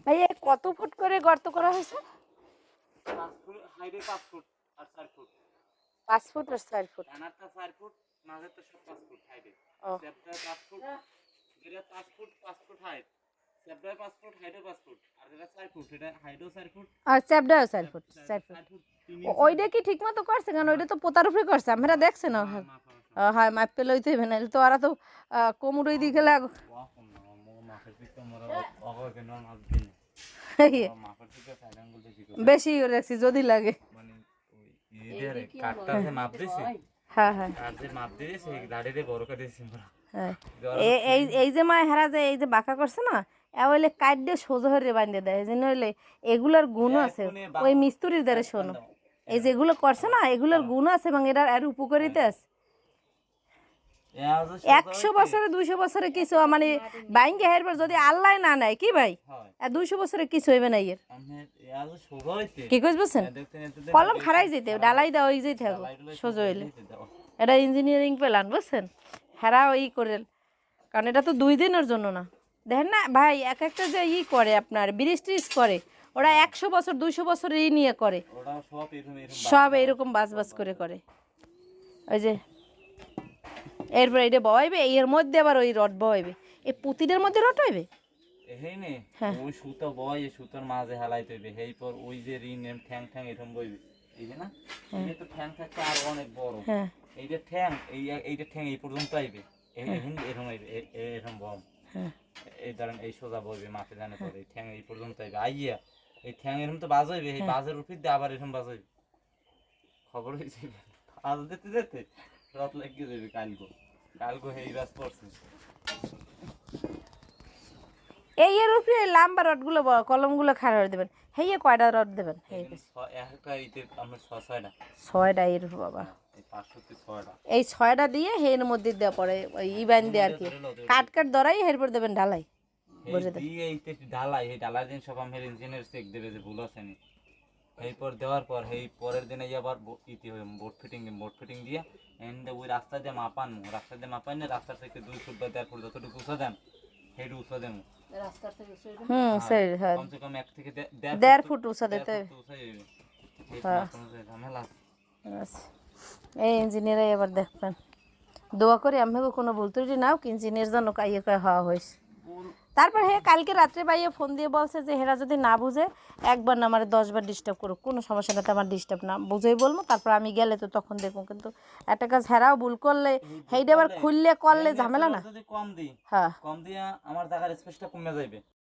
ভাই এ কত ফুট করে গর্ত করা হয়েছে? 5 ফুট হাইটে 5 ফুট আর 4 ফুট। 5 ফুট আর 4 ফুট। ডানারটা 4 ফুট, মাঝেরটা সব 5 ফুট হাইটে। ও স্যাপটা 5 ফুট, যেটা 5 ফুট হাইট। স্যাপটা 5 ফুট, হাইটে 5 ফুট। আর যেটা 4 ফুট, এটা হাইটেও 4 ফুট, আর চ্যাপডাও 4 ফুট, 4 ফুট। 4 ফুট 3 ওইটা কি ঠিক মতো করছে? কারণ ওইটা তো পোতার উপরে করছে, আমরা দেখছি না। হ্যাঁ মাপ পেলে হইতে হবে না, তো ওরা তো কোমরই দিকে লাগ বেশি রাখছি যদি লাগে। হ্যাঁ হ্যাঁ এই যে মা হেরা যে এই যে বাঁকা করছে না, হইলে কাট দিয়ে সোজা হয়ে বাঁধে দেয়, এই জন্য হইলে এগুলার গুণ আছে। ওই মিস্ত্রির দ্বারা শোনো, এই যেগুলো করছে না এগুলোর গুণ আছে এবং এটার আর উপকারিতা আছে। 100 বছরে 200 বছরে কিছু মানে বাইঙ্গে হেরবার যদি আল্লাহ না নেয় কি ভাই, 200 বছরে কিছু হইবে না। এর কি কইস বুঝছেন, কলম খারাই যেতে ডালাই দেওয়া হয়ে যেতে থাকো সোজা হইলে। এটা ইঞ্জিনিয়ারিং প্ল্যান বুঝছেন, হেরা ওই করেন, কারণ এটা তো 2 দিনের জন্য না। দেখেন না ভাই, এক একটা যে করে আপনার ব্রিজ ট্রিজ করে, ওরা 100 বছর 200 বছর এই নিয়ে করে, সব এইরকম বাস বাস করে করে। ওই যে এরপর এটা বয়াইবে, এর মধ্যে আবার ওই রড বয়াইবে, এই পুতিটার মধ্যে রড হইবে। ওই সুতা বয়, এই সুতার মাঝে হেলাইতে হইবে, এই পর ওই যে রিং ঠ্যাং ঠ্যাং এরকম বইবে, এই যে না এই তো ঠ্যাং থাকতে আর অনেক বড়, এইটা ঠ্যাং এইটা ঠ্যাং এই পর্যন্ত আইবে, এরকম এরকম বম, এই ধরেন এই সোজা বইবে মাথা জানে পরে এই ঠ্যাং এই পর্যন্ত আইবে, আইয়া এই ঠ্যাং এরকম তো বাজ হইবে, এই বাজের উপর দিয়ে আবার এরকম বাজ হইবে। খবর হয়েছে আজ যেতে যেতে রাত লাগিয়ে যাবে, কালকে এই বাজ পড়ছে। এই এর উপরে লাম্বা রডগুলো কলমগুলো খাড়া করে দেবেন। হেয়ে কয়টা রড দেবেন? ছয়টা এর বাবা, এই 6টা দিয়ে হের মধ্যে দেওয়া পরে ওই ইবান দিয়ে আর কি কাট কাট ধরাই এরপর দেবেন ঢালাই। বুঝে দেন ঢালাই, এই ঢালাই দিন সব আমার ইঞ্জিনিয়ার চেক দেবে যে ভুল আছে নি, এরপর দেওয়ার পর এই পরের দিনে আবার ইতি হবে বোর্ড ফিটিং দিয়ে এন্ড ওই রাস্তা দিয়ে মাপান রাস্তা থেকে 2 ফুট বা 1.5 ফুট যতটুকু উঁচা দেন সেইটু উঁচা দেন। সেই হ্যাঁ কমসে কম 1 থেকে 1.5 ফুট উঁচা দিতে হবে। এই ইঞ্জিনিয়ার এবার দেখবেন, দোয়া করি আমাকে কোনো ভুল ত্রুটি নাও, ইঞ্জিনিয়ার যেন কাইয়ে কয়ে হওয়া হয়েছে। তারপর হে কালকে রাত্রে বাইয়ে ফোন দিয়ে বলছে যে হেরা যদি না বুঝে একবার না আমার 10 বার ডিস্টার্ব করুক, কোনো সমস্যা না, তো আমার ডিস্টার্ব না বুঝেই বলবো, তারপর আমি গেলে তো তখন দেখবো। কিন্তু একটা কাজ হেরাও ভুল করলে সেইটা আবার খুললে করলে ঝামেলা না। যদি কম দিই, হ্যাঁ কম দিয়া আমার জায়গার স্পেসটা কমে যাবে।